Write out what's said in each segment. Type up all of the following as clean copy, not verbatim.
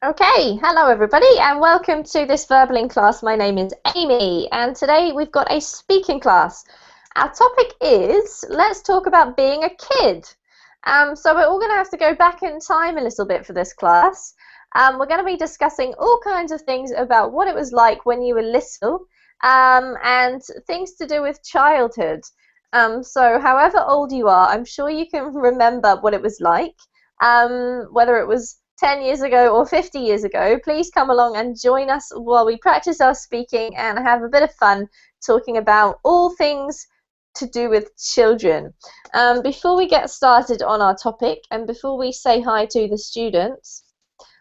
Okay, hello everybody and welcome to this verbling class. My name is Amy and today we've got a speaking class. Our topic is, let's talk about being a kid. So we're all going to have to go back in time a little bit for this class. We're going to be discussing all kinds of things about what it was like when you were little and things to do with childhood. So however old you are, I'm sure you can remember what it was like, whether it was 10 years ago or 50 years ago. Please come along and join us while we practice our speaking and have a bit of fun talking about all things to do with children. Before we get started on our topic and before we say hi to the students,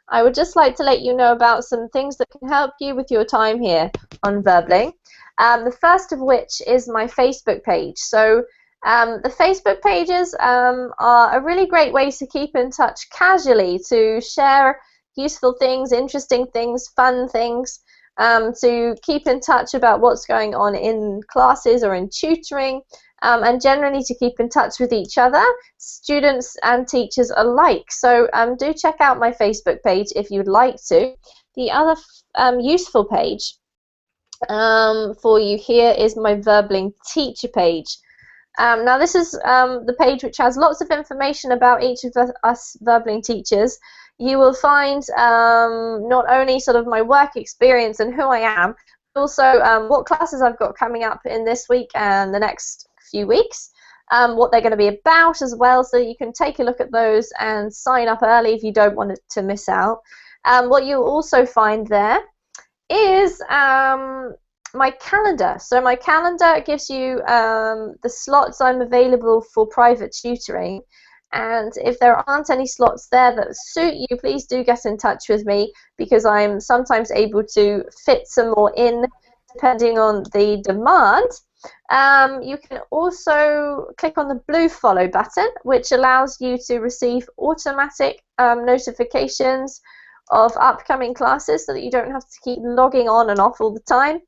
I would just like to let you know about some things that can help you with your time here on Verbling. The first of which is my Facebook page. So the Facebook pages are a really great way to keep in touch casually, to share useful things, interesting things, fun things, to keep in touch about what's going on in classes or in tutoring, and generally to keep in touch with each other, students and teachers alike. So do check out my Facebook page if you'd like to. The other useful page for you here is my Verbling teacher page. Now this is the page which has lots of information about each of us Verbling teachers. You will find not only sort of my work experience and who I am, but also what classes I've got coming up in this week and the next few weeks, what they're going to be about as well, so you can take a look at those and sign up early if you don't want to miss out. What you'll also find there is my calendar. So my calendar gives you the slots I'm available for private tutoring, and if there aren't any slots there that suit you, please do get in touch with me, because I'm sometimes able to fit some more in depending on the demand. You can also click on the blue follow button, which allows you to receive automatic notifications of upcoming classes so that you don't have to keep logging on and off all the time.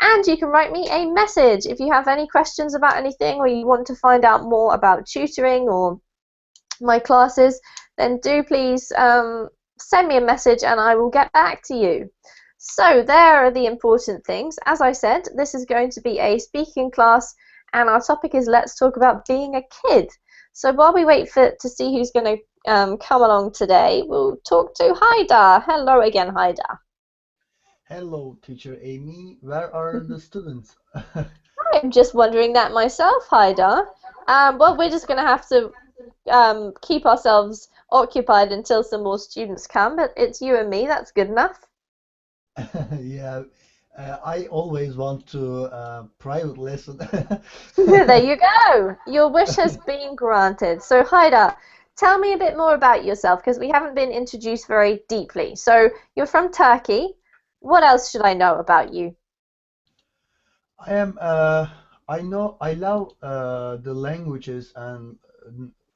And you can write me a message if you have any questions about anything, or you want to find out more about tutoring or my classes, then do please send me a message and I will get back to you. So there are the important things. As I said, this is going to be a speaking class and our topic is let's talk about being a kid. So while we wait to see who's going to come along today, we'll talk to Haida. Hello again, Haida. Hello, teacher Amy. Where are the students? I'm just wondering that myself, Haida. Well, we're just going to have to keep ourselves occupied until some more students come, but it's you and me, that's good enough. Yeah, I always want to private lesson. There you go. Your wish has been granted. So, Haida, tell me a bit more about yourself because we haven't been introduced very deeply. So, you're from Turkey. What else should I know about you? I am. I know. I love the languages and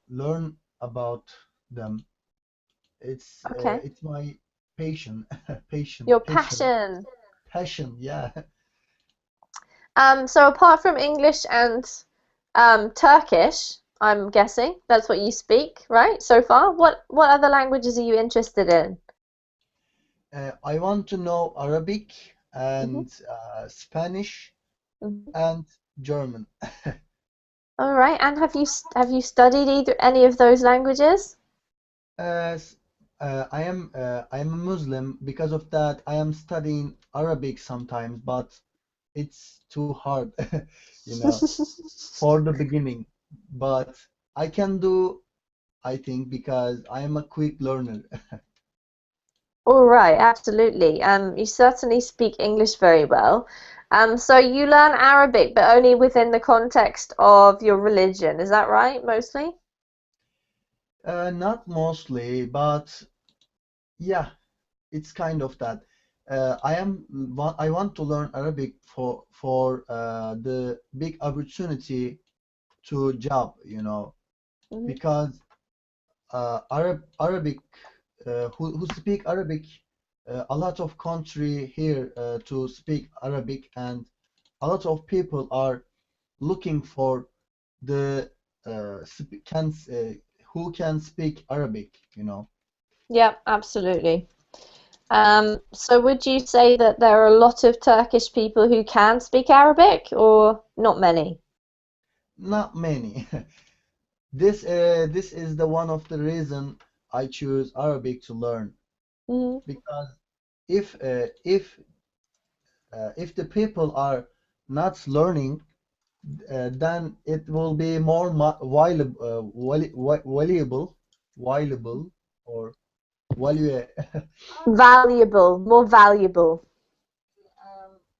learn about them. Okay. It's my passion, passion, Your passion, passion. passion. Yeah. So apart from English and Turkish, I'm guessing that's what you speak, right? So far, what other languages are you interested in? I want to know Arabic Hmm. and Spanish Hmm. and German. All right. And have you studied either any of those languages? As I am a Muslim, because of that I am studying Arabic sometimes, but it's too hard, you know, for the beginning. But I can do, I think, because I am a quick learner. All right, absolutely. You certainly speak English very well. So you learn Arabic, but only within the context of your religion. Is that right, mostly? Not mostly, but yeah, it's kind of that. I want to learn Arabic for the big opportunity to job, Hmm. because Arabic, who speak Arabic, a lot of country here to speak Arabic, and a lot of people are looking for the sp- can who can speak Arabic. Yeah, absolutely. So would you say that there are a lot of Turkish people who can speak Arabic, or not many? Not many. This is the one of the reason I choose Arabic to learn Mm. because if the people are not learning, then it will be more valuable or value. Valuable, more valuable.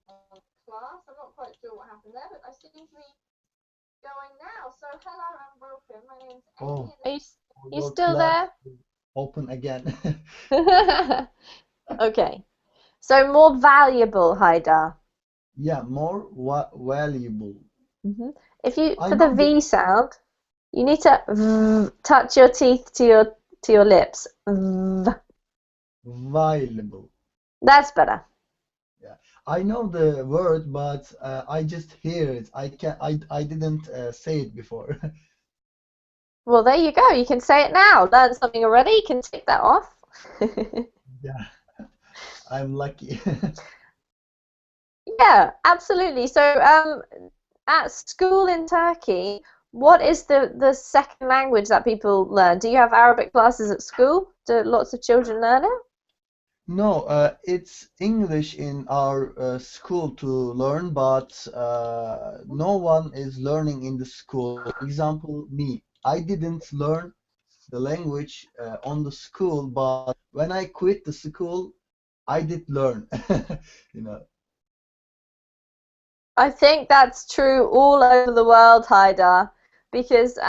On class. I'm not quite sure what happened there, but I seem to be going now. So hello and welcome. My name's Oh, Amy. Are you your still class there? is open again. Okay. So more valuable, Haidar. Yeah, more va valuable. Hmm. If you I for the know the V sound, you need to touch your teeth to your lips. valuable. That's better. Yeah, I know the word, but I just hear it. I didn't say it before. Well, there you go. You can say it now. Learn something already. You can tick that off. Yeah, I'm lucky. Yeah, absolutely. So, at school in Turkey, what is the second language that people learn? Do you have Arabic classes at school? Do lots of children learn it? No, it's English in our school to learn, but no one is learning in the school. Example, me. I didn't learn the language on the school, but when I quit the school, I did learn. You know. I think that's true all over the world, Haida, because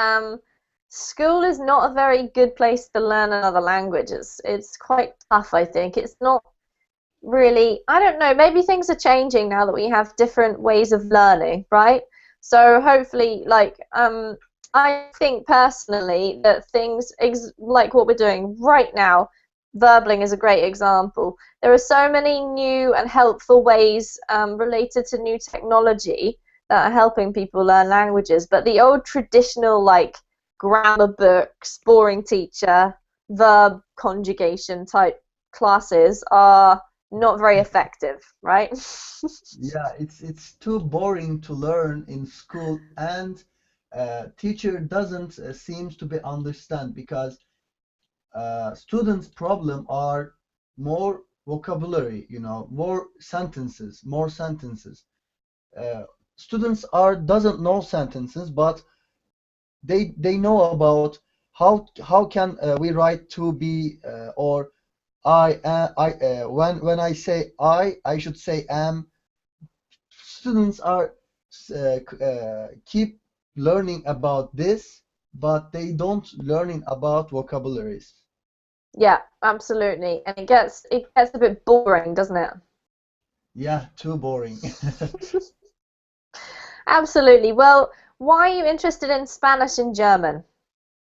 school is not a very good place to learn another language. It's quite tough, I think. It's not really, I don't know, maybe things are changing now that we have different ways of learning, right? So hopefully, like, I think personally that things ex like what we're doing right now, verbling is a great example. There are so many new and helpful ways related to new technology that are helping people learn languages, but the old traditional, like, grammar books, boring teacher, verb conjugation type classes are not very effective, right? Yeah, it's too boring to learn in school, and teacher doesn't seems to be understand because students' problem are more vocabulary, more sentences. Uh, Students are doesn't know sentences, but they know about how can we write to be or when I say I should say am. Students are keep learning about this, but they don't learning about vocabularies. Yeah, absolutely. And it gets a bit boring, doesn't it? Yeah, too boring. Absolutely. Well, why are you interested in Spanish and German?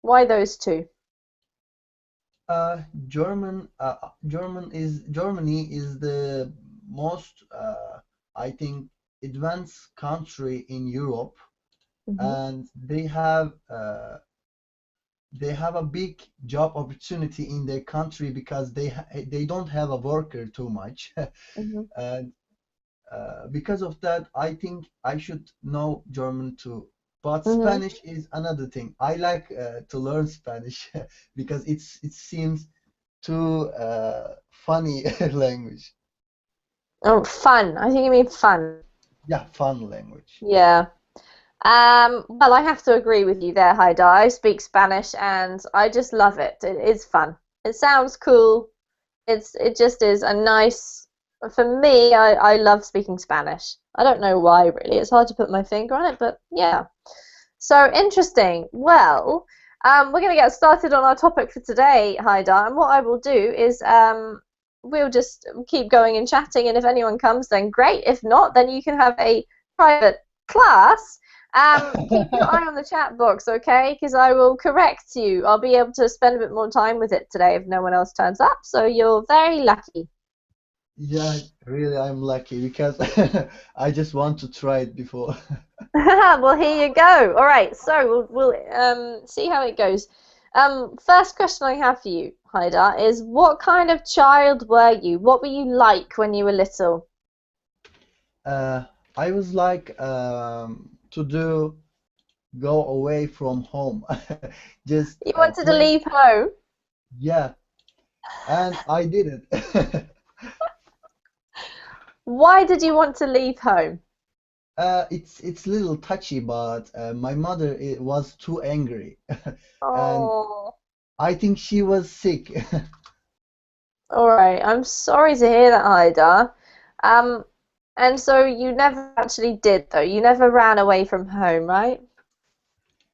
Why those two? Germany is the most I think advanced country in Europe, Hmm. and they have a big job opportunity in their country because they don't have a worker too much. Hmm. And because of that, I think I should know German too. But Hmm. Spanish is another thing. I like to learn Spanish because it seems too funny language. Oh, fun. I think you mean fun. Yeah, fun language. Yeah. Well, I have to agree with you there, Haida. I speak Spanish and I just love it. It is fun. It sounds cool. It just is a nice for me, I love speaking Spanish. I don't know why really. It's hard to put my finger on it, but yeah. So interesting. Well, we're going to get started on our topic for today, Haida. And what I will do is we'll just keep going and chatting, and if anyone comes, then great. If not, then you can have a private class. Keep your eye on the chat box, okay? Because I will correct you. I'll be able to spend a bit more time with it today if no one else turns up. So you're very lucky. Yeah, really, I'm lucky because I just want to try it before. Well, here you go. All right, so we'll see how it goes. First question I have for you, Haida, is what kind of child were you? What were you like when you were little? Uh, I was like to do go away from home, just You wanted to play. leave home. Yeah, and I did it. Why did you want to leave home? It's a little touchy, but my mother was too angry, and Oh, I think she was sick. all right. I'm sorry to hear that, Haida. Um, and so you never actually did, though. You never ran away from home, right?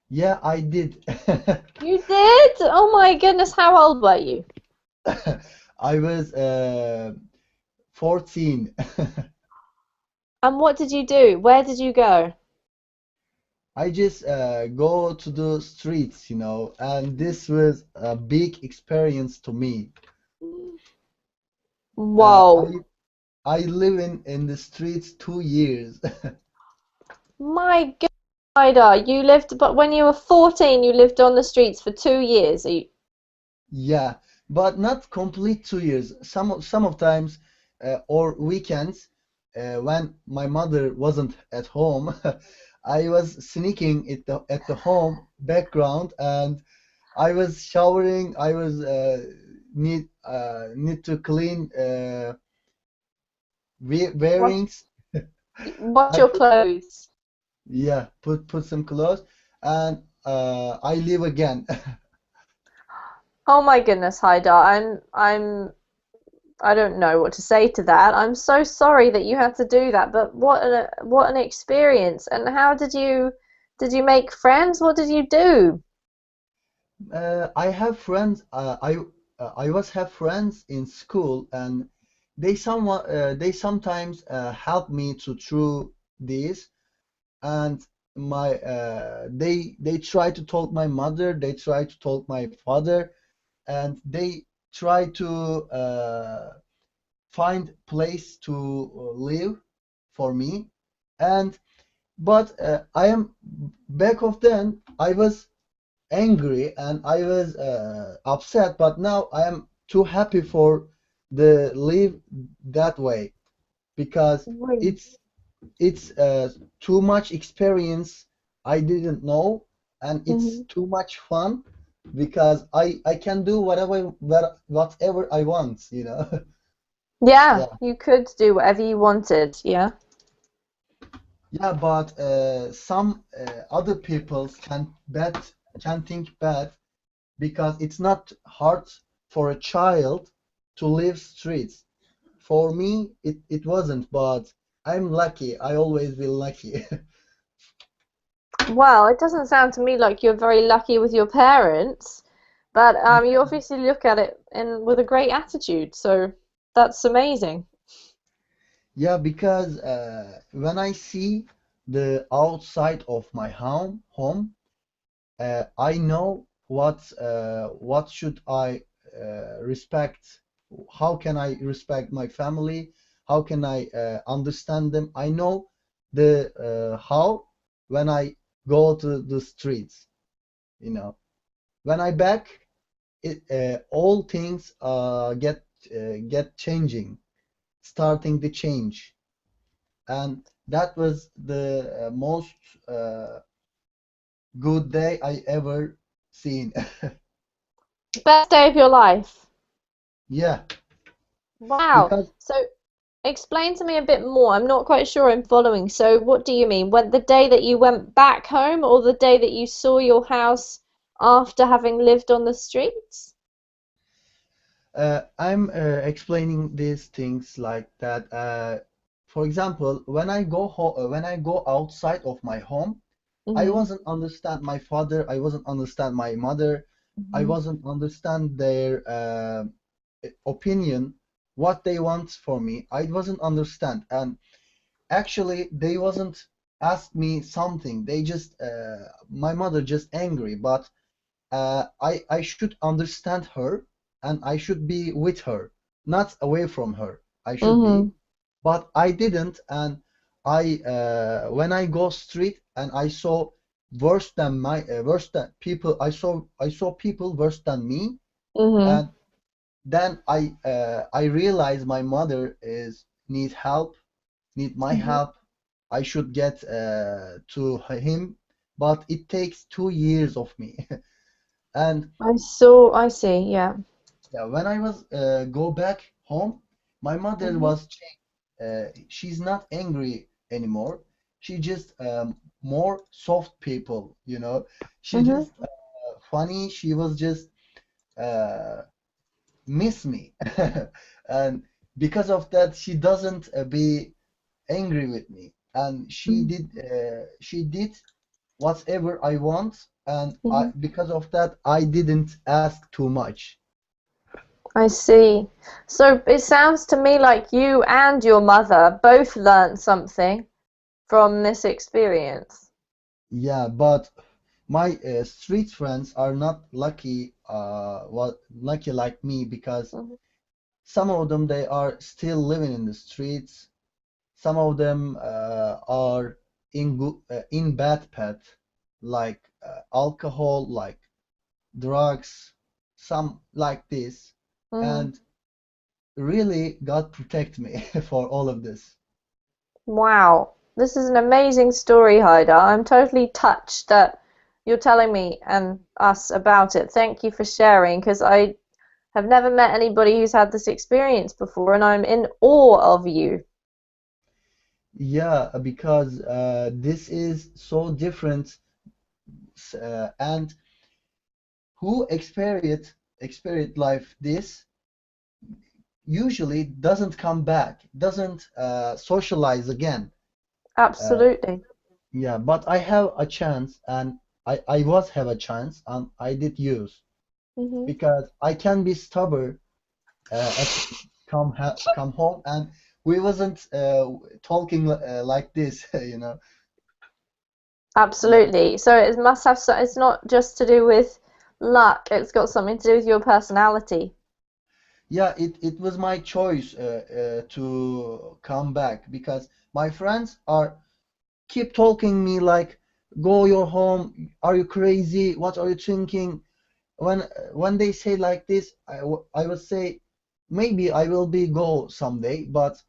Yeah, I did. You did? Oh my goodness, how old were you? I was 14. And what did you do? Where did you go? I just go to the streets, and this was a big experience to me. Uh, Whoa. I I live in the streets 2 years. My goodness, Ida, you lived, but when you were 14, you lived on the streets for 2 years. Yeah, but not complete 2 years. Some of times or weekends when my mother wasn't at home, I was sneaking at the home background and I was showering. I was need to clean Wash, wearings. wash I your put clothes. yeah put some clothes and I leave again. Oh my goodness, Haida, I don't know what to say to that. I'm so sorry that you had to do that, but what an experience. And how did you make friends? What did you do? I have friends. I was have friends in school, and they sometimes help me to through this. And they try to talk my mother. They try to talk my father, and they try to find place to live for me. And but I am back of then. I was angry and I was upset, but now I am too happy for the live that way because Really? it's it's too much experience I didn't know, and it's Mhm. too much fun because I can do whatever I want. Yeah, Yeah, you could do whatever you wanted. Yeah. yeah, but some other people can think bad because it's not hard for a child to live streets. For me, it wasn't, but I'm lucky. I always will lucky. Well, it doesn't sound to me like you're very lucky with your parents, but you obviously look at it in with a great attitude, so that's amazing. Yeah, because when I see the outside of my home, I know what should I respect. How can I respect my family? How can I understand them? I know the how when I go to the streets. When I back, all things get changing, starting the change, and that was the most uh, good day I ever seen. Best day of your life. Yeah, Wow. because So explain to me a bit more. I'm not quite sure I'm following. So what do you mean? When the day that you went back home or the day that you saw your house after having lived on the streets? I'm explaining these things like that. For example, when I go outside of my home, I Hmm. wasn't understand my father. I wasn't understand my mother. I Hmm. wasn't understand their opinion, what they want for me. I wasn't understand, and actually they wasn't ask me something. They just my mother just angry, but I should understand her and I should be with her, not away from her. I should be, Hmm. but I didn't. And I when I go street and I saw worse than worse than people. I saw people worse than me, Mm-hmm. and then I realized my mother is need help, need my Mm-hmm. help. I should get to him, but it takes 2 years of me. And I see, yeah. yeah, when I was go back home, my mother Mm-hmm. was changed. She's not angry anymore. She just more soft people, you know. She Mm-hmm. just funny. She was just uh, miss me, and because of that, she doesn't be angry with me, and she did whatever I want, and I Mm-hmm. because of that, I didn't ask too much. I see. So it sounds to me like you and your mother both learned something from this experience. Yeah, but my street friends are not lucky, lucky like me because Mm-hmm. some of them they are still living in the streets. Some of them are in bad path, like alcohol, like drugs, some like this, Mm-hmm. and really God protect me for all of this. Wow, this is an amazing story, Haida. I'm totally touched that you're telling me and us about it. Thank you for sharing, because I have never met anybody who's had this experience before, and I'm in awe of you. Yeah, because this is so different, and who experience life this usually doesn't come back, doesn't socialize again. Uh, Absolutely. yeah, but I have a chance, and I was have a chance, and I did use Hmm. because I can be stubborn at come home, and we wasn't talking like this, you know. Yeah, Absolutely. So it must have, so it's not just to do with luck, it's got something to do with your personality. yeah, it was my choice to come back because my friends are keep talking me like, go your home, are you crazy, what are you thinking? When they say like this, I would say maybe I will be go someday, but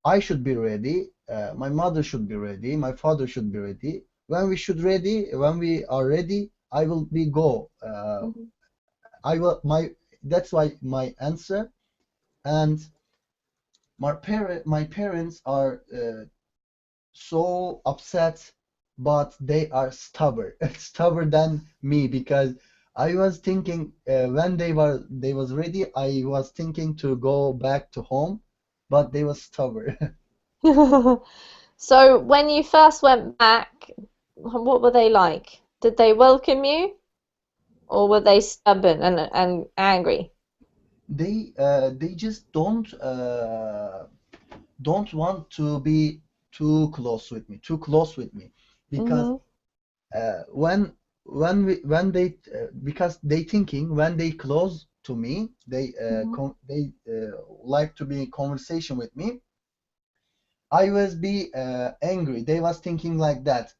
I should be ready, my mother should be ready, my father should be ready. When we are ready, I will be go. Hmm. I will my That's why my answer. And my parents are so upset, but they are stubborn, stubborn than me because I was thinking when they was ready, I was thinking to go back to home, but they was stubborn. So when you first went back, what were they like? Did they welcome you, or were they stubborn and angry? They just don't want to be too close with me, because Hmm. when they because they thinking when they close to me, Hmm. they like to be in conversation with me. I was be angry. They was thinking like that,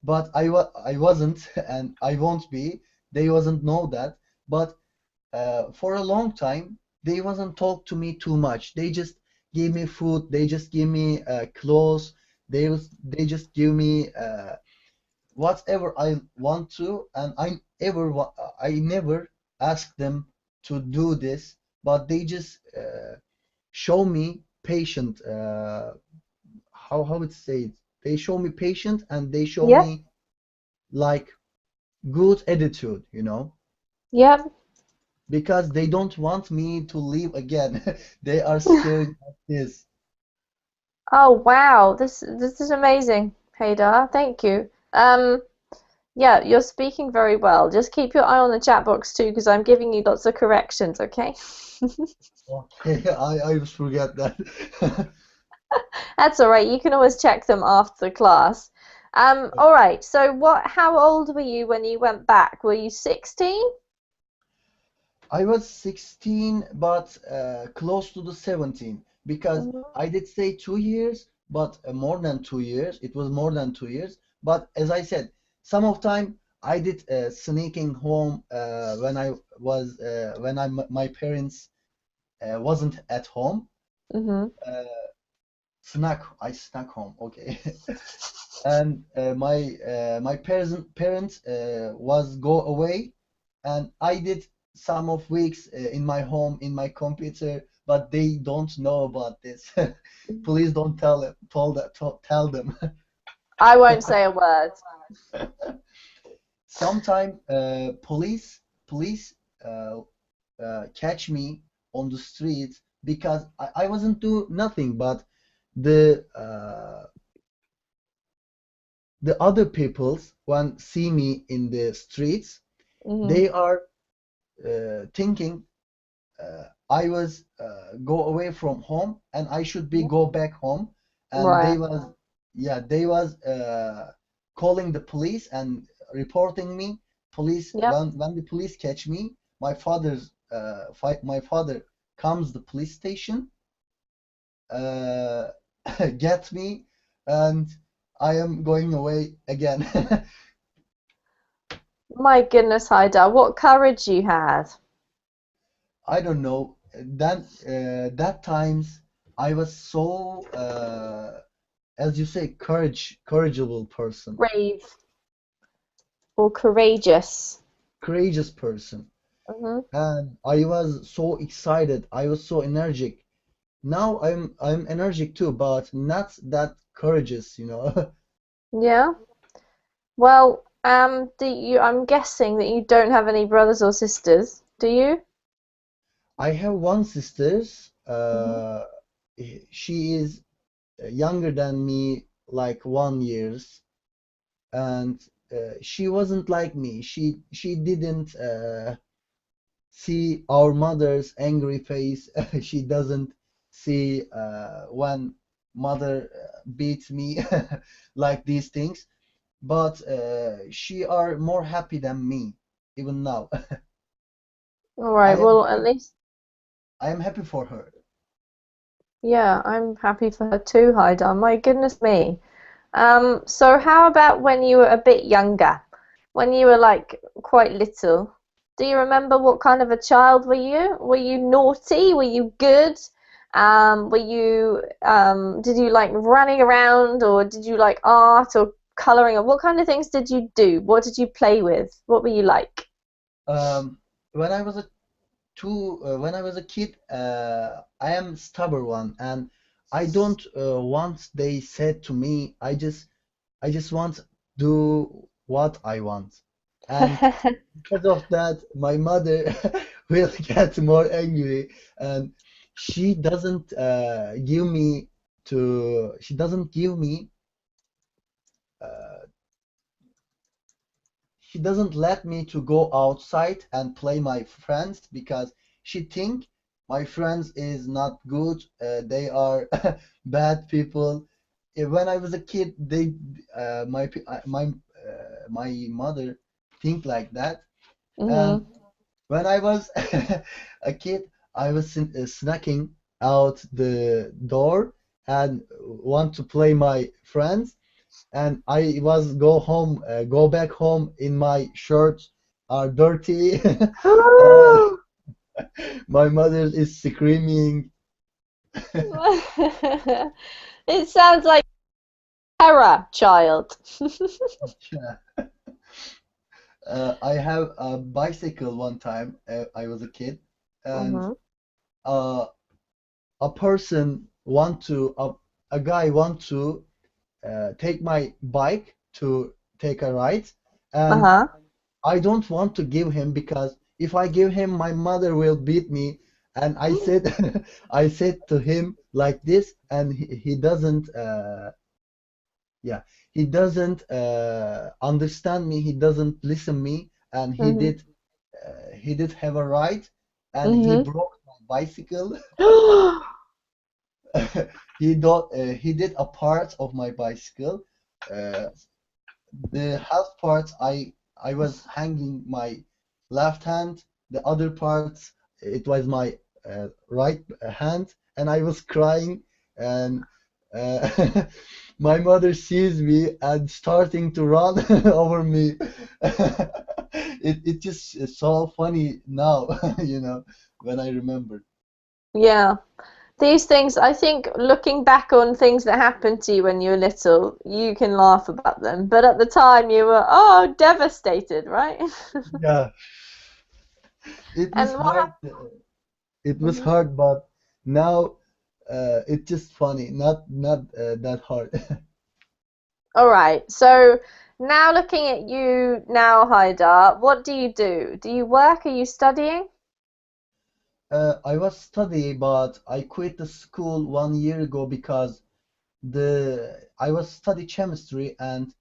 but I wasn't, and I won't be. They wasn't know that, but for a long time they wasn't talk to me too much. They just give me food. They just give me clothes. They just give me whatever I want to, and I never ask them to do this, but they just show me patient. How it say it? They show me patient, and they show Yep, me like good attitude, yep. because they don't want me to leave again. They are scared of this. Oh wow, this is amazing, Haydar. Thank you. Yeah, you're speaking very well. Just keep your eye on the chat box too, because I'm giving you lots of corrections, okay? Okay, I forget that. That's all right. You can always check them after the class. All right. So how old were you when you went back? Were you 16? I was 16, but close to the 17, because Mhm. I did say 2 years, but more than 2 years. It was more than 2 years. But as I said, some of time I did sneaking home when my parents wasn't at home. Mm-hmm. Uh, I snuck home. Okay. And my parents was go away, and I did some of weeks in my home in my computer, but they don't know about this. Please don't tell them. I won't say a word. Sometime police uh, catch me on the street because I wasn't do nothing, but the other peoples when see me in the streets, Mm-hmm. they are thinking I was go away from home and I should be go back home, and Right. they was calling the police and reporting me. Police Yep. when the police catch me, my father comes the police station, uh, get me, and I am going away again. My goodness, Haida, what courage you had. I don't know. That times I was so as you say, courageable person, Brave or courageous. courageous person, Hmm. and I was so excited. I was so energetic. Now I'm energetic too, but not that courageous, you know. Yeah. Well, I'm guessing that you don't have any brothers or sisters, do you? I have one sister. Hmm. She is younger than me, like 1 years, and she wasn't like me. She didn't see our mother's angry face. She doesn't see when mother beats me like these things. But she are more happy than me even now. All I right. am Well, at happy. least, I am happy for her. yeah, I'm happy for her too, Haida. My goodness me. So how about when you were a bit younger? When you were like quite little? Do you remember what kind of a child were you? Were you naughty? Were you good? Did you like running around or did you like art or coloring or what kind of things did you do? What did you play with? What were you like? Um, when I was a when I was a kid, I am stubborn one, and I don't want they said to me. I just want do what I want, and because of that, my mother will get more angry, and she doesn't she doesn't give me uh, she doesn't let me to go outside and play my friends because she think my friends is not good. They are bad people. When I was a kid, they my mother think like that. And Hmm. when I was a kid, I was snacking out the door and want to play my friends, and I was go back home in my shirts are dirty. My mother is screaming. It sounds like terror, child. I have a bicycle one time. I was a kid, and Hmm. uh, a person want to a guy want to take my bike to take a ride, and Uh-huh. I don't want to give him because if I give him, my mother will beat me. And I said, I said to him like this, and he doesn't, yeah, he doesn't understand me. He doesn't listen me, and Hmm. he did have a ride, and he Hmm. broke my bicycle. He did a part of my bicycle. Uh, the half part I was hanging my left hand, the other parts it was my right hand, and I was crying, and Uh, my mother sees me and starting to run over me. It just is so funny now, when I remember. Yeah. These things, I think, looking back on things that happened to you when you were little, you can laugh about them. But at the time, you were, oh, devastated, right? Yeah, it was And what hard. It was happened? hard, but now it's just funny, not that hard. All right. So now looking at you now, Haidar, what do you do? Do you work? Are you studying? I was studying, but I quit the school 1 year ago because the I was study chemistry and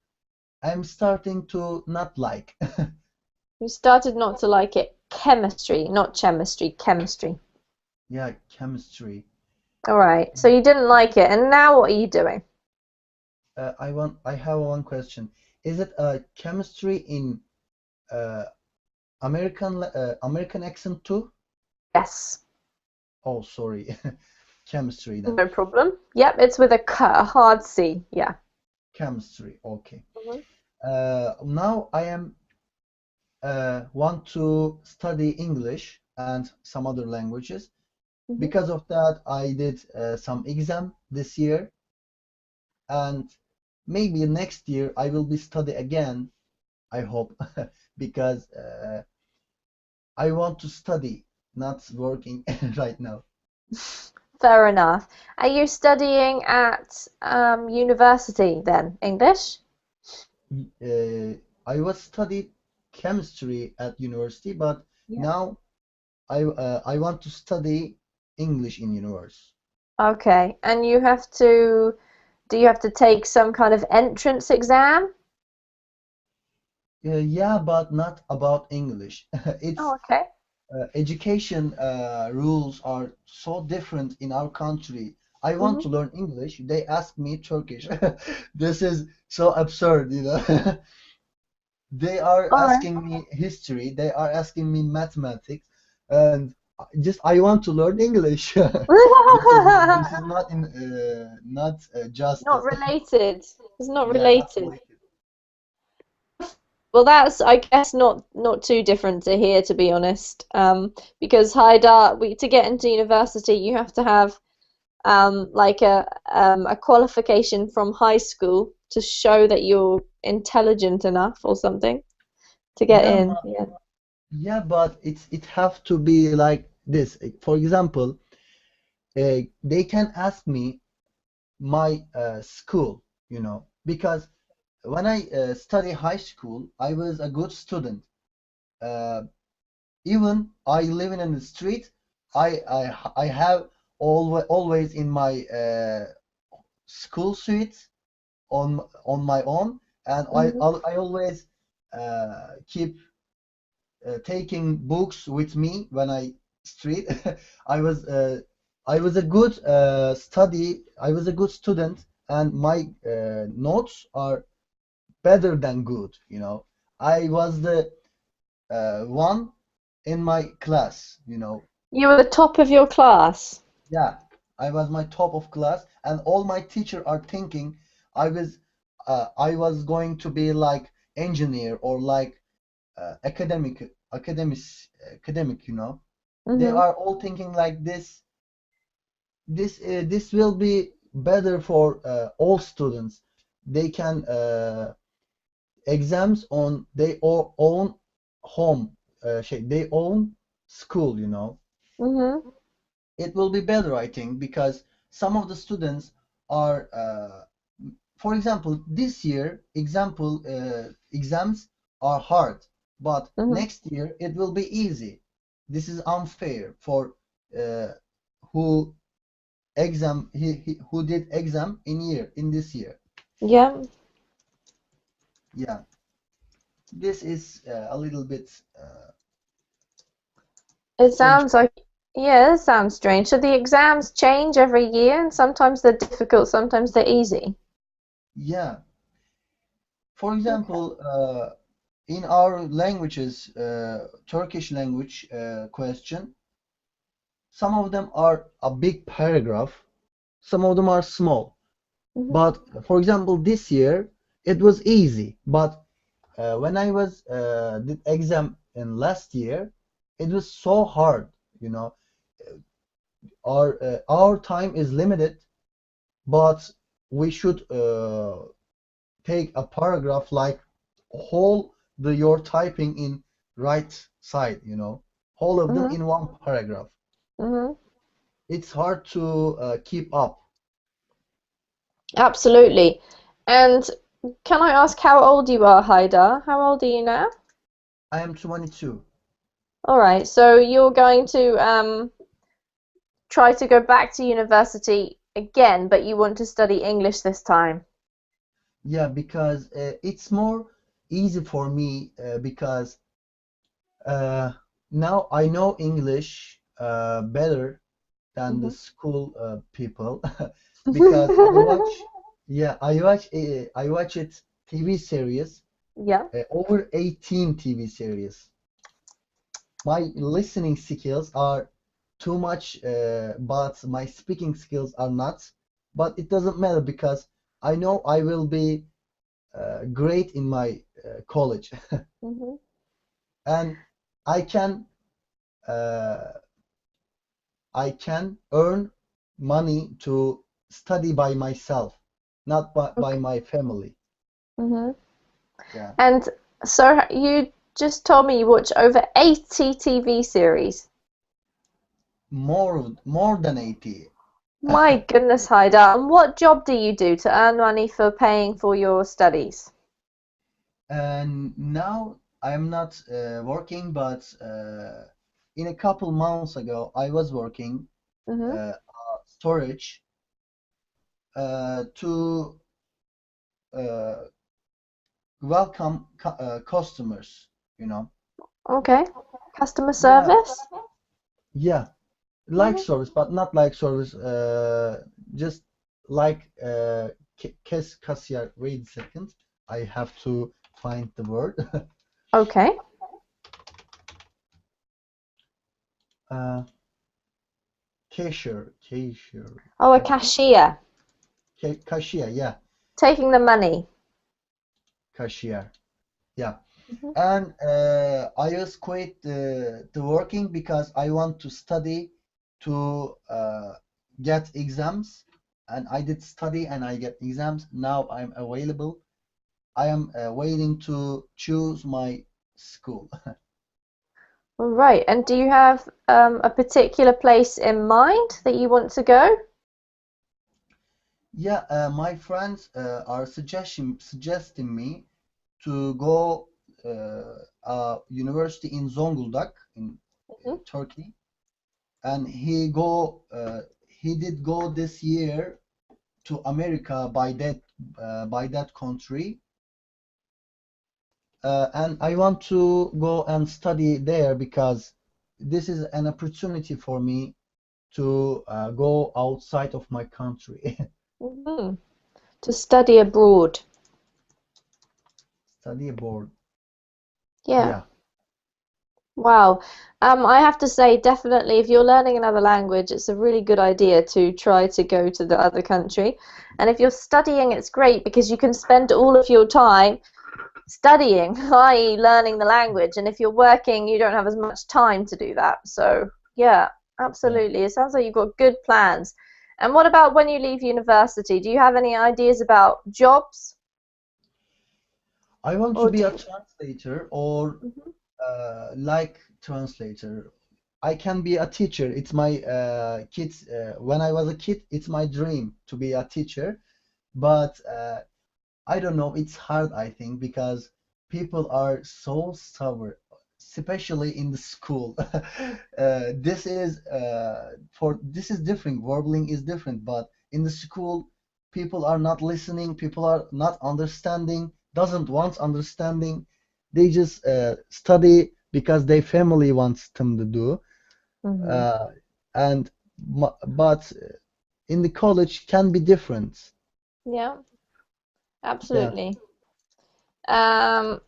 I'm starting to not like. You started not to like it. Chemistry, not chemistry, chemistry. Yeah, chemistry. All right. So you didn't like it, and now what are you doing? I have one question. Is it chemistry in uh, American accent too? Yes. Oh, sorry. Chemistry then. No problem. Yep, it's with a K, a hard C. Yeah. Chemistry. Okay. Mhm. Now I am want to study English and some other languages. Mhm. Because of that, I did some exam this year, and maybe next year I will be study again. I hope because I want to study, not working right now. Fair enough. Are you studying at university then? English? Uh, I was studied chemistry at university, but Yeah. now I want to study English in university. Okay. And you have to, do you have to take some kind of entrance exam? Yeah, but not about English. Oh, It's okay. education rules are so different in our country. I want Hmm. to learn English. They ask me Turkish. This is so absurd. They are All right. asking me history. They are asking me mathematics, and just I want to learn English. This is not Not justice. related. It's not Yeah, not related. related. Well, that's, I guess, not too different to here, to be honest. Because Haidar, to get into university, you have to have like a qualification from high school to show that you're intelligent enough or something to get Yeah, in. Yeah. but it have to be like this. For example, they can ask me my school, because when I study high school, I was a good student. Uh, Even I living in the street, I have always in my school suite on my own, and Hmm. I always keep taking books with me when I street. I was uh, I was a good study. I was a good student, and my notes are better than good. I was the one in my class. You were the top of your class. Yeah, I was my top of class, and all my teacher are thinking I was I was going to be like engineer or like academic. They Hmm. are all thinking like this. This will be better for all students. They can exams on their own home, their own school. Hmm. It will be better, I think, because some of the students are, for example, this year, exams are hard, but Hmm. next year it will be easy. This is unfair for uh, who who did exam in this year. Yeah. Yeah, this is a little bit It strange. sounds like, yeah, it sounds strange. So the exams change every year, and sometimes they're difficult, sometimes they're easy. Yeah, for Okay. example, in our languages, Turkish language question, some of them are a big paragraph, some of them are small. Mhm. But for example, this year it was easy. But when I was did exam in last year, it was so hard. You know, our time is limited, but we should take a paragraph like whole the your typing in right side. You know, whole of them Mhm. in one paragraph. Mhm. It's hard to keep up. Absolutely. And can I ask how old you are, Haida? How old are you now? I am 22. All right, so you're going to try to go back to university again, but you want to study English this time. Yeah, because it's more easy for me because uh, now I know English better than the Hmm. school people because I watch it TV series Yeah. over 18 TV series. My listening skills are too much, but my speaking skills are not. But it doesn't matter because I know I will be great in my college, Hmm. and I can uh, I can earn money to study by myself, not by Okay. my family. Hmm. Yeah, And so you just told me you watch over 80 TV series. more than 80. My goodness, Haida. And what job do you do to earn money for paying for your studies? And now I'm not working, but in a couple months ago, I was working Hmm. storage to uh, welcome customers, you know. Okay. Customer Yeah, service? yeah, like Hmm. service, but not like service. Just like cashier. Wait a second, I have to find the word. Okay. uh, cashier, Oh, a cashier. cashier. Yeah, Taking the money. cashier. Yeah. Hmm. And I just quit the working because I want to study to get exams. And I did study and I get exams. Now I'm available. I am waiting to choose my school. All right. And do you have a particular place in mind that you want to go? Yeah, my friends are suggesting me to go a university in Zonguldak in Hmm. Turkey, and he did go this year to America by that country, and I want to go and study there because this is an opportunity for me to go outside of my country, Hmm. To study abroad. study abroad. Yeah. Yeah, Wow. I have to say, definitely, if you're learning another language, it's a really good idea to try to go to the other country. And if you're studying, it's great because you can spend all of your time studying, i.e., learning the language. And if you're working, you don't have as much time to do that. So, yeah, yeah. absolutely. It sounds like you've got good plans. And what about when you leave university? Do you have any ideas about jobs? I want to Or be do a you? translator or Mhm. like translator. I can be a teacher. It's my kids. When I was a kid, it's my dream to be a teacher. But I don't know. It's hard, I think, because people are so stubborn, especially in the school. This is different. Warbling is different, but in the school, people are not listening. People are not understanding. Doesn't want understanding. They just study because their family wants them to do. Mhm. Uh, and but in the college can be different. Yeah, Yeah. absolutely. Um,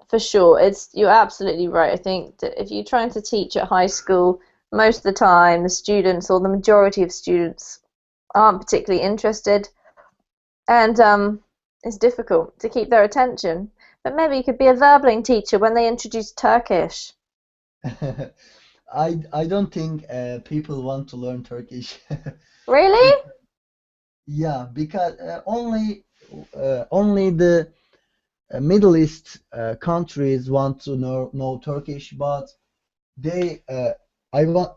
For sure, it's you're absolutely right. I think that if you're trying to teach at high school, most of the time the students or the majority of students aren't particularly interested, and it's difficult to keep their attention. But maybe you could be a Verbling teacher when they introduce Turkish. I don't think people want to learn Turkish. Really? Because, yeah, because only the Middle East countries want to know Turkish, but they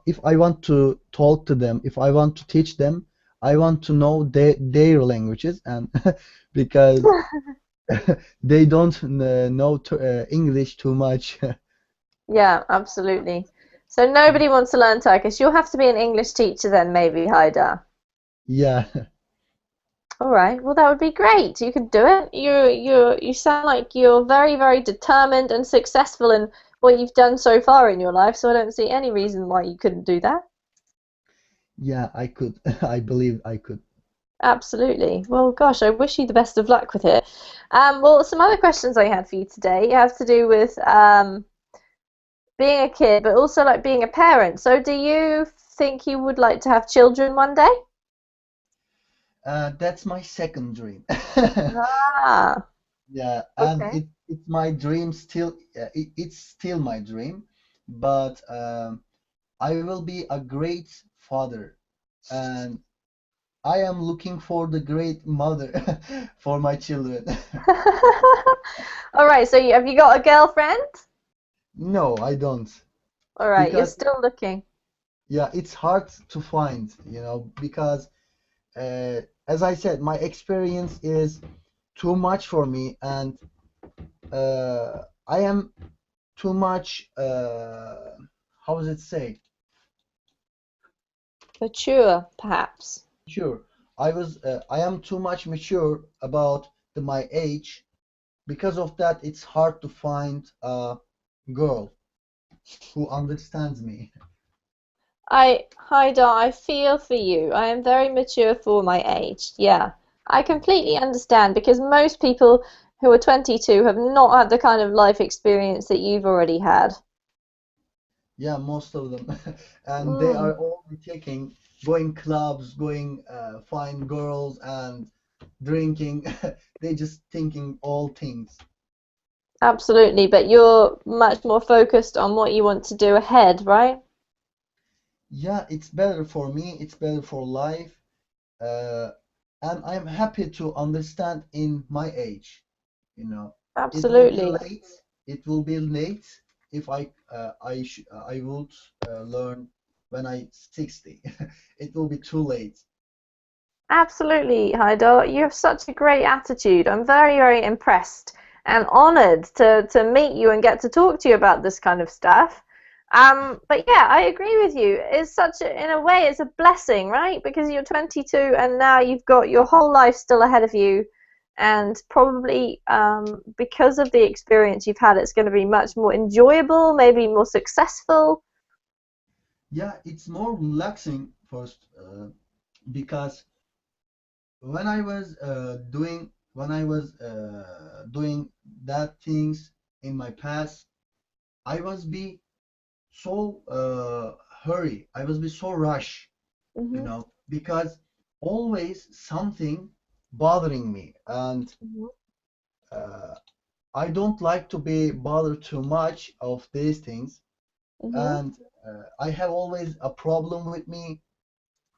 if I want to talk to them, if I want to teach them, I want to know their languages, and because they don't know English too much. Yeah, absolutely. So nobody wants to learn Turkish. You'll have to be an English teacher then, maybe, Haida. Yeah. All right. Well, that would be great. You could do it. You sound like you're very, very determined and successful in what you've done so far in your life, so I don't see any reason why you couldn't do that. Yeah, I could. I believe I could. Absolutely. Well, gosh, I wish you the best of luck with it. Well, some other questions I had for you today have to do with being a kid, but also like being a parent. So, do you think you would like to have children one day? That's my second dream. Ah, Yeah, and okay. it's my dream still. It's still my dream, but I will be a great father, and I am looking for the great mother for my children. All right, so have you got a girlfriend? No, I don't, All right, you're because still looking. yeah, it's hard to find, because as I said, my experience is too much for me, and I am too much. How does it say? Mature, perhaps. Sure, I am too much mature about my age. Because of that, it's hard to find a girl who understands me. Haida, I feel for you. I am very mature for my age. Yeah, I completely understand because most people who are 22 have not had the kind of life experience that you've already had. Yeah, most of them, and they Mm, are all taking going clubs, going find girls and drinking. They just thinking all things. absolutely, but you're much more focused on what you want to do ahead, right? Yeah, it's better for me. It's better for life. Uh, and I'm happy to understand in my age. You know, it will be Absolutely. late. It will be late if I would learn when I 60. It will be too late. Absolutely, Haidar. You have such a great attitude. I'm very, very impressed and honored to meet you and get to talk to you about this kind of stuff. But yeah, I agree with you. It's such a, in a way, it's a blessing, right? Because you're 22 and now you've got your whole life still ahead of you. And probably because of the experience you've had, it's going to be much more enjoyable, maybe more successful. Yeah, it's more relaxing first because when I was doing that things in my past, I was be so hurry. I was be so rush, Hmm. because always something bothering me, and Hmm. uh, I don't like to be bothered too much of these things, Hmm. and I have always a problem with me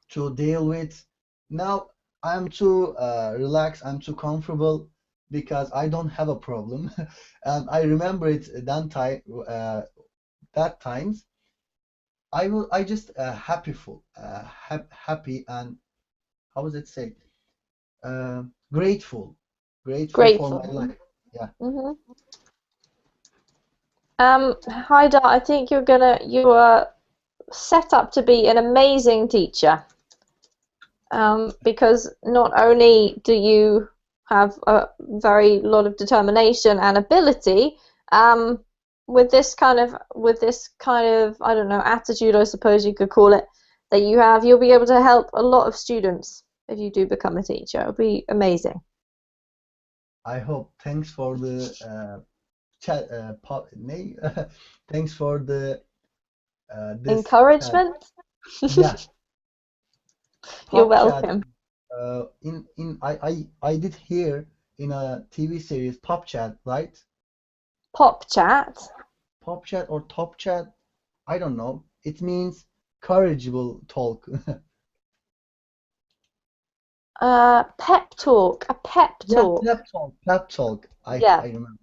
to deal with. Now I'm too relaxed, I'm too comfortable because I don't have a problem, and I remember it that times I just happy, and how does it say? Uh, grateful, grateful for my Grateful. life. Yeah, Hmm. Haida, I think you are set up to be an amazing teacher. Because not only do you have a very lot of determination and ability, um, with this kind of I don't know attitude, I suppose you could call it, that you have, you'll be able to help a lot of students if you do become a teacher. It'll be amazing. I hope. Thanks for the chat. Thanks for the this chat. Encouragement. Yeah, You're pop chat. welcome. I did hear in a TV series Pop Chat, right? Pop chat. Pop Chat or Top Chat, I don't know. It means courageable talk. Pep talk. A pep Yeah, talk. pep talk, pep talk. Yeah. I remember.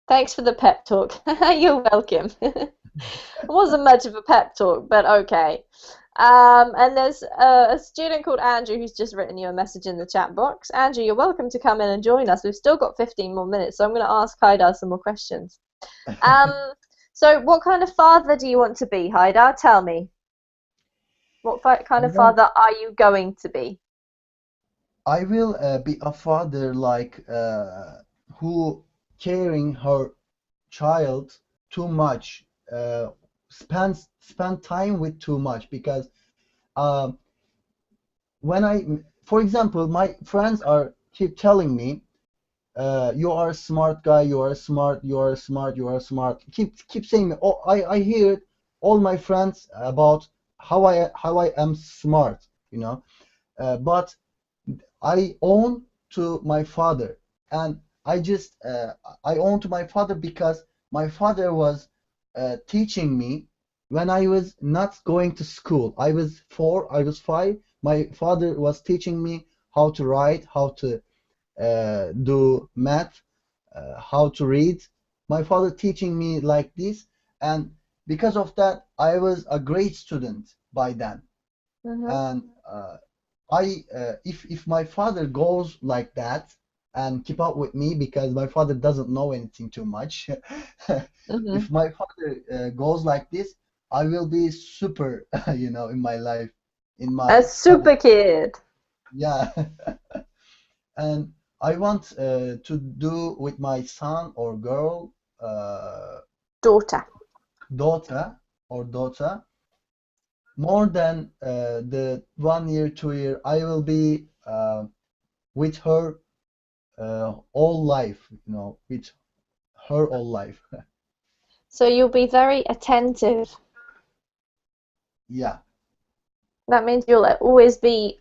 Thanks for the pep talk. You're welcome. It wasn't much of a pep talk, but okay. And there's a student called Andrew who's just written you a message in the chat box. Andrew, you're welcome to come in and join us. We've still got 15 more minutes, so I'm going to ask Haidar some more questions. Um, so what kind of father do you want to be, Haidar? Tell me. What kind I of want, father are you going to be? I will be a father like who caring her child too much, spend time with too much because um, when for example, my friends are keep telling me, you are a smart guy, you are smart, you are smart, you are smart. Keep saying me. Oh, I hear all my friends about how I am smart, you know. But I own to my father, and I own to my father because my father was teaching me when I was not going to school. I was 4, I was 5. My father was teaching me how to write, how to do math, how to read. My father teaching me like this, and because of that, I was a great student by then. Hmm. And if my father goes like that and keep up with me because my father doesn't know anything too much, Hmm. if my father goes like this, I will be super, in my life, in A my study. super kid. Yeah, and I want to do with my son or girl, Daughter. daughter daughter, more than the 1 year, 2 year. I will be with her all life, with her all life. So you'll be very attentive. Yeah, That means you'll always be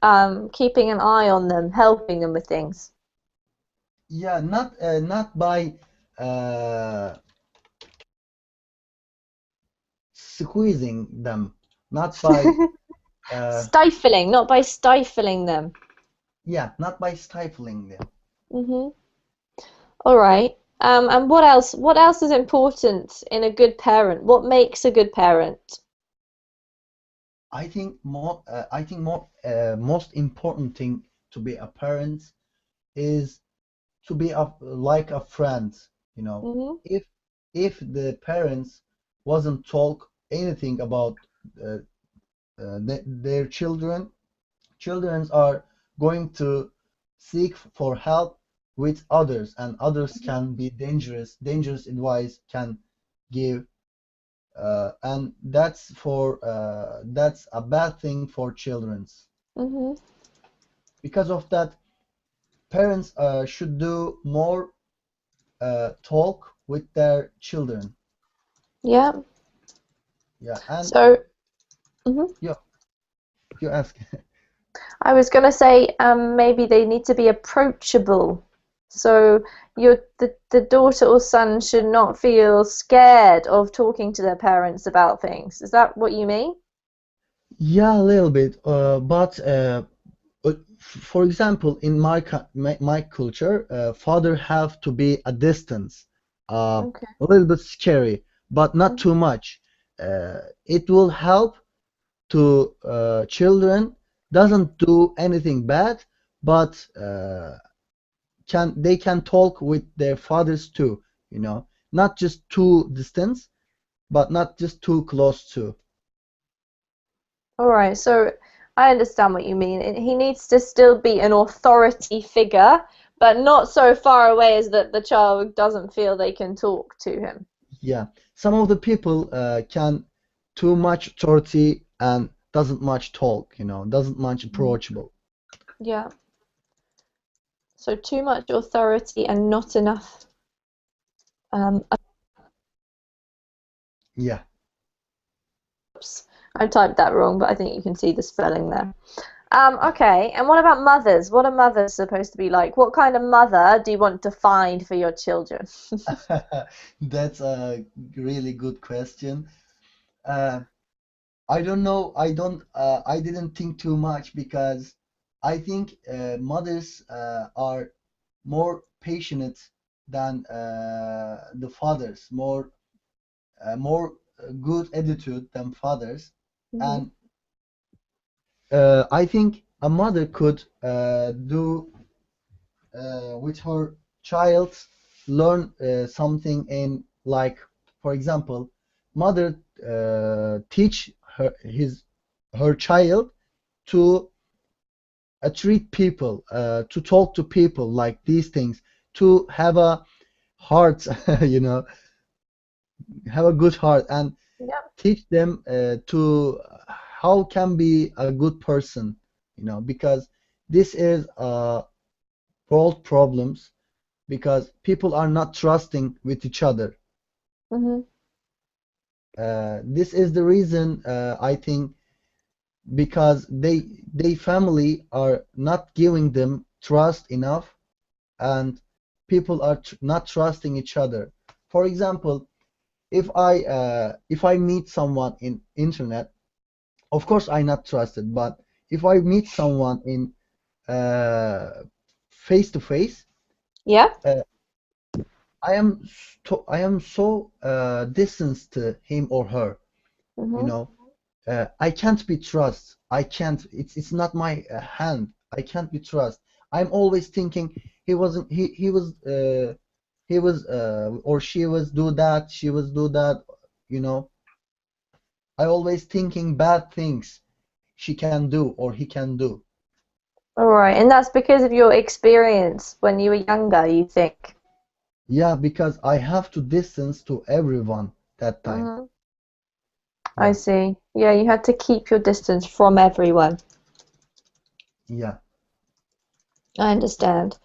keeping an eye on them, helping them with things. yeah, not by uh, squeezing them, not by uh, Stifling, not by stifling them. yeah, not by stifling them. Hmm. All right. And what else? What else is important in a good parent? What makes a good parent? I think more most important thing to be a parent is to be like a friend. You know, Hmm. if the parents wasn't talk anything about uh, their children are going to seek for help with others, and others can be dangerous advice can give, and that's a bad thing for children's. Hmm. Because of that, parents should do more talk with their children. Yeah. Yeah, and So, mhm. you you ask. I was going to say maybe they need to be approachable. So the daughter or son should not feel scared of talking to their parents about things. Is that what you mean? Yeah, a little bit, but for example, in my culture, father have to be a distance, Okay. a little bit scary, but not Mhm. too much. It will help to children doesn't do anything bad, but they can talk with their fathers too, not just too distance, but not just too close to. All right. So I understand what you mean. He needs to still be an authority figure, but not so far away as that the child doesn't feel they can talk to him. Yeah, some of the people can too much authority and doesn't much talk, doesn't much Mhm. approachable. Yeah. So too much authority and not enough. Um, Yeah, oops, I typed that wrong, but I think you can see the spelling there. Okay, and what about mothers? What are mothers supposed to be like? What kind of mother do you want to find for your children? That's a really good question. Uh, I don't know. I didn't think too much because I think mothers are more passionate than the fathers, more good attitude than fathers, Hmm. and I think a mother could do with her child learn something in like, for example, mother teach her child to treat people, to talk to people like these things, to have a heart, you know, have a good heart, and Yep. teach them to how can be a good person, because this is world problems because people are not trusting with each other. Hmm. This is the reason I think because they family are not giving them trust enough, and people are tr not trusting each other. For example, if I meet someone in internet, of course I not trusted, but if I meet someone in uh, face to face, Yeah. uh, I am so distanced to him or her, you Hmm. know. I can't be trust. I can't. It's not my hand. I can't be trust. I'm always thinking he wasn't. He was or she was do that. She was do that. You know. I always thinking bad things she can do or he can do. All right, and that's because of your experience when you were younger, you think. Yeah, because I have to distance to everyone that time. Hmm. I Yeah, see. Yeah, you had to keep your distance from everyone. yeah, I understand.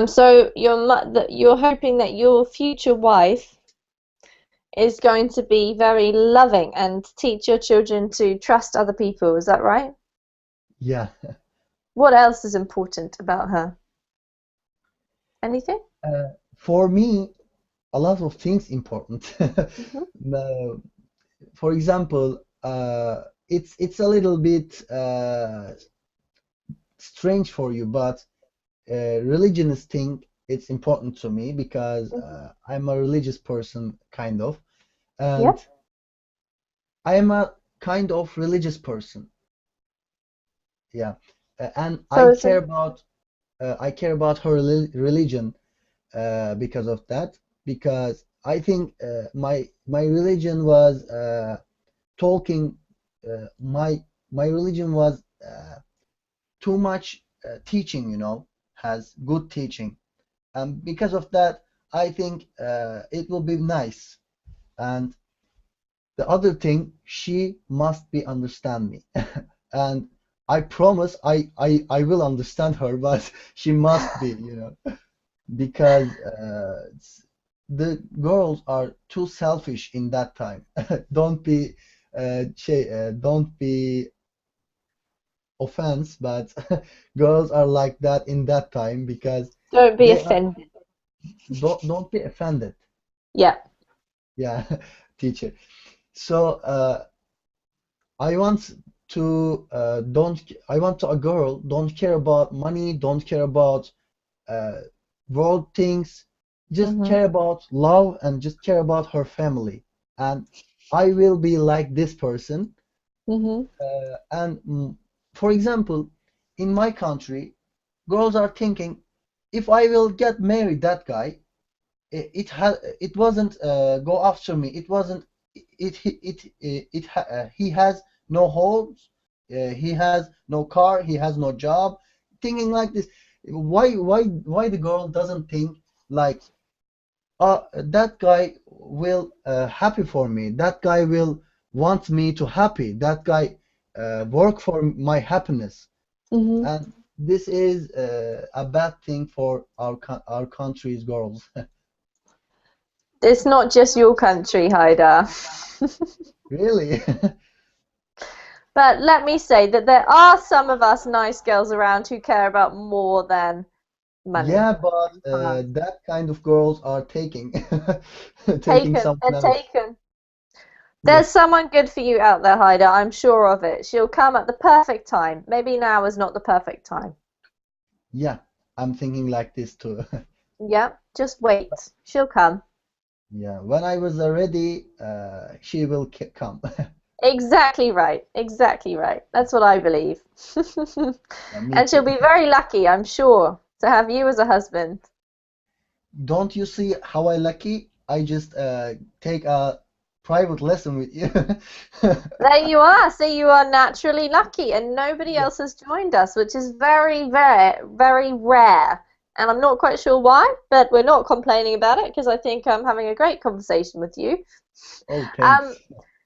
So you're hoping that your future wife is going to be very loving and teach your children to trust other people. Is that right? yeah. What else is important about her? Anything? For me, a lot of things important. Hmm. No, for example, it's a little bit strange for you, but religionist thing it's important to me because Hmm. I'm a religious person, kind of, Yep. and I am a kind of religious person. Yeah, and So it's a, I care about her religion because of that. Because I think my religion was talking. My religion was too much teaching. Has good teaching, and because of that, I think it will be nice. And the other thing, she must be understand me. And I promise I will understand her, but she must be, because the girls are too selfish in that time. Don't be offense, but girls are like that in that time because don't be they are offended. don't be offended. Yeah. Yeah, teacher. So I want don't I want a girl don't care about money, don't care about uh, world things, just Hmm. care about love and just care about her family. And I will be like this person. Hmm. And for example, in my country, girls are thinking, if I will get married that guy, it wasn't go after me. It wasn't he has no homes, he has no car, he has no job. Thinking like this, why the girl doesn't think like, that guy will happy for me. That guy will want me to happy. That guy work for my happiness. Hmm. And this is a bad thing for our country's girls. It's not just your country, Haida. Really? But let me say that there are some of us nice girls around who care about more than money. Yeah, but Uh, that kind of girls are taking taking taken, someone they're else. taken. Yeah, There's someone good for you out there, Haida. I'm sure of it. She'll come at the perfect time. Maybe now is not the perfect time. yeah, I'm thinking like this too. Yeah, just wait. She'll come. Yeah, when I was ready, she will come. Exactly right. Exactly right. That's what I believe. Yeah, me And she'll too. be very lucky, I'm sure, to have you as a husband. Don't you see how I lucky? I just take a private lesson with you. There you are. So you are naturally lucky, and nobody Yeah. else has joined us, which is very rare, very rare. And I'm not quite sure why, but we're not complaining about it because I think I'm having a great conversation with you. Oh, Um, thanks.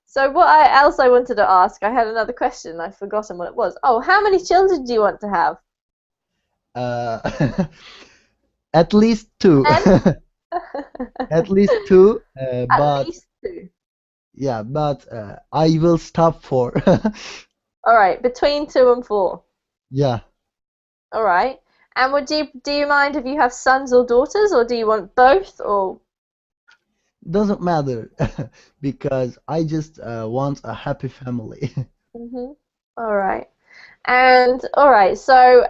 so what else I wanted to ask, I had another question. I've forgotten what it was. Oh, how many children do you want to have? Uh, at least two. Ten? At least two. At But least two. yeah, but I will stop for. All right, between two and four. Yeah, All right. And would you do you mind if you have sons or daughters, or do you want both, or doesn't matter because I just want a happy family. hmm. All right. And all right, so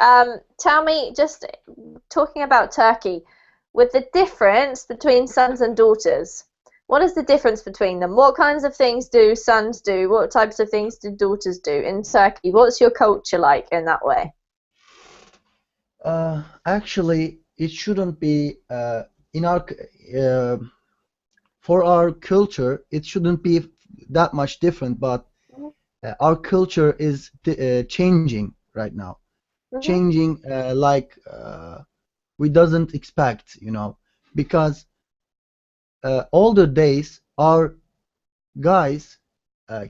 tell me, just talking about Turkey, with the difference between sons and daughters, what is the difference between them? What kinds of things do sons do? What types of things do daughters do in Turkey? What's your culture like in that way? Actually, it shouldn't be in our for our culture. It shouldn't be that much different, but our culture is changing right now. Mm-hmm. Changing like we doesn't expect, because older days our guys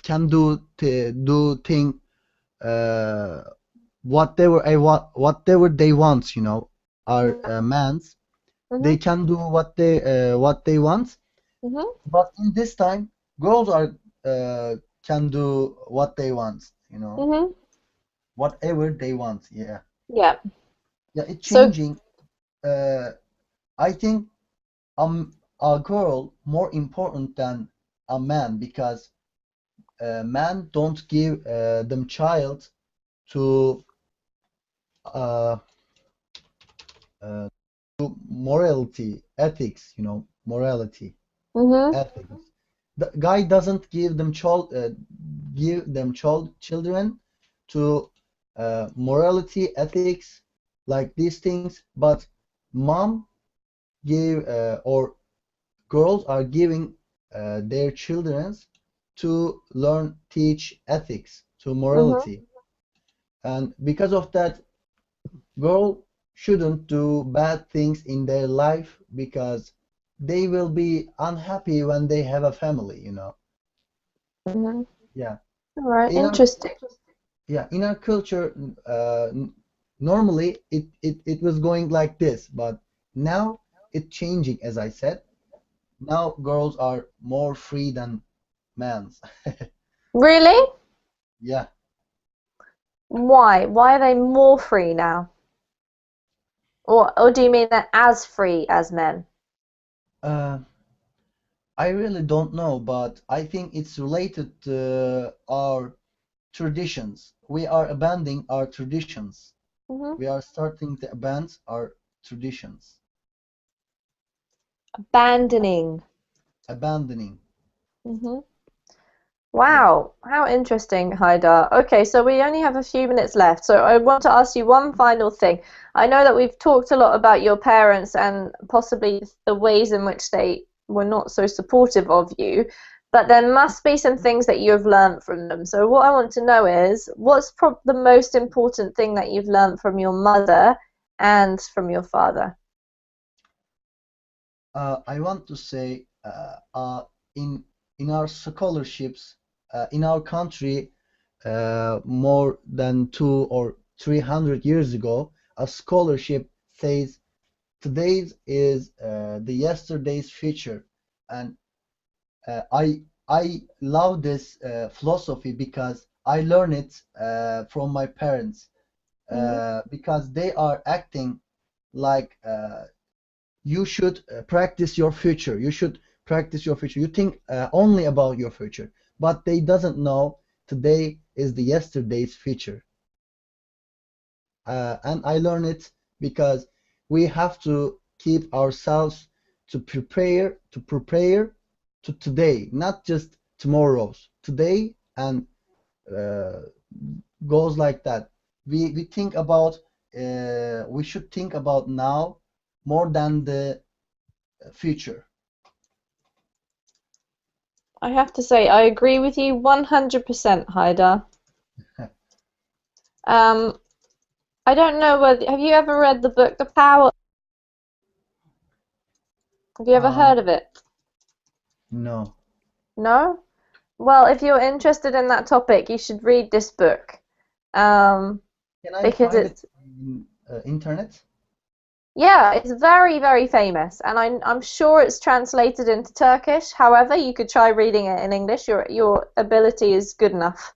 can do thing uh, whatever they want, our mans they Mm-hmm. can do what they want, Mm-hmm. but in this time girls are can do what they want, Mm-hmm. whatever they want. Yeah, Yeah. yeah, it's So, changing. uh, I think a girl more important than a man because man don't give them child to uh, uh, morality, ethics, morality, mm-hmm. ethics. The guy doesn't give them children to morality, ethics, like these things, but mom give or girls are giving their children to learn, teach ethics, to Mm-hmm. morality, and because of that, girl shouldn't do bad things in their life because they will be unhappy when they have a family, Mm-hmm. Yeah. All right, In our interesting. yeah, in our culture, normally it was going like this, but now it's changing, as I said. Now girls are more free than men. Really? Yeah. Why? Why are they more free now? Or do you mean they're as free as men? Uh, I really don't know, but I think it's related to our traditions. We are abandoning our traditions. Hmm. We are starting to abandon our traditions. Abandoning. Abandoning. Hmm. Yeah. Wow, how interesting, Haidar. Okay, so we only have a few minutes left, so I want to ask you one final thing. I know that we've talked a lot about your parents and possibly the ways in which they were not so supportive of you, but there must be some things that you have learned from them. So what I want to know is, what's pro the most important thing that you've learned from your mother and from your father? I want to say in our scholarships in our country more than 200 or 300 years ago, a scholarship says today's is the yesterday's future, and I love this philosophy because I learn it from my parents Hmm. because they are acting like you should practice your future. You should practice your future. You think only about your future, but they doesn't know today is the yesterday's future. And I learn it because we have to keep ourselves to prepare to today, not just tomorrow's. Today and uh, goes like that. We think about we should think about now more than the future. I have to say, I agree with you 100%, Haida. Um, I don't know whether have you ever read the book The Power? Have you ever Um, heard of it? no. No? Well, if you're interested in that topic, you should read this book. Um, Can I because find it it's in internet? yeah, it's very, very famous, and I'm sure it's translated into Turkish. However, you could try reading it in English. Your ability is good enough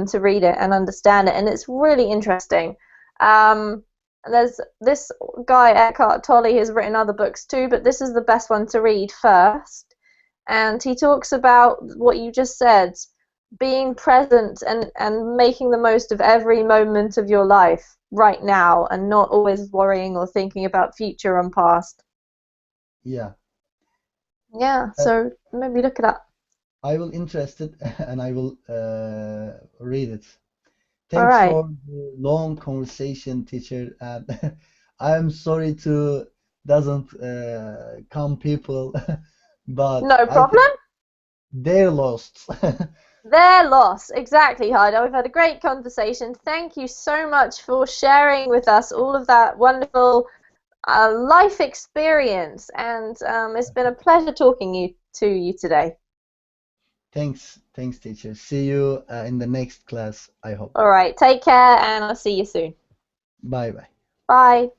to read it and understand it, and it's really interesting. And there's this guy Eckhart Tolle has written other books too, but this is the best one to read first. And he talks about what you just said, being present and making the most of every moment of your life right now and not always worrying or thinking about future and past. Yeah. Yeah, Uh, so maybe look it up. I will interested and I will read it. All Thanks right. for the long conversation, teacher. And I'm sorry to doesn't come people, but No I problem. think they're lost. Their loss. Exactly, Haida. We've had a great conversation. Thank you so much for sharing with us all of that wonderful life experience. And it's been a pleasure talking to you today. Thanks, teacher. See you in the next class, I hope. All right. Take care, and I'll see you soon. Bye bye. Bye.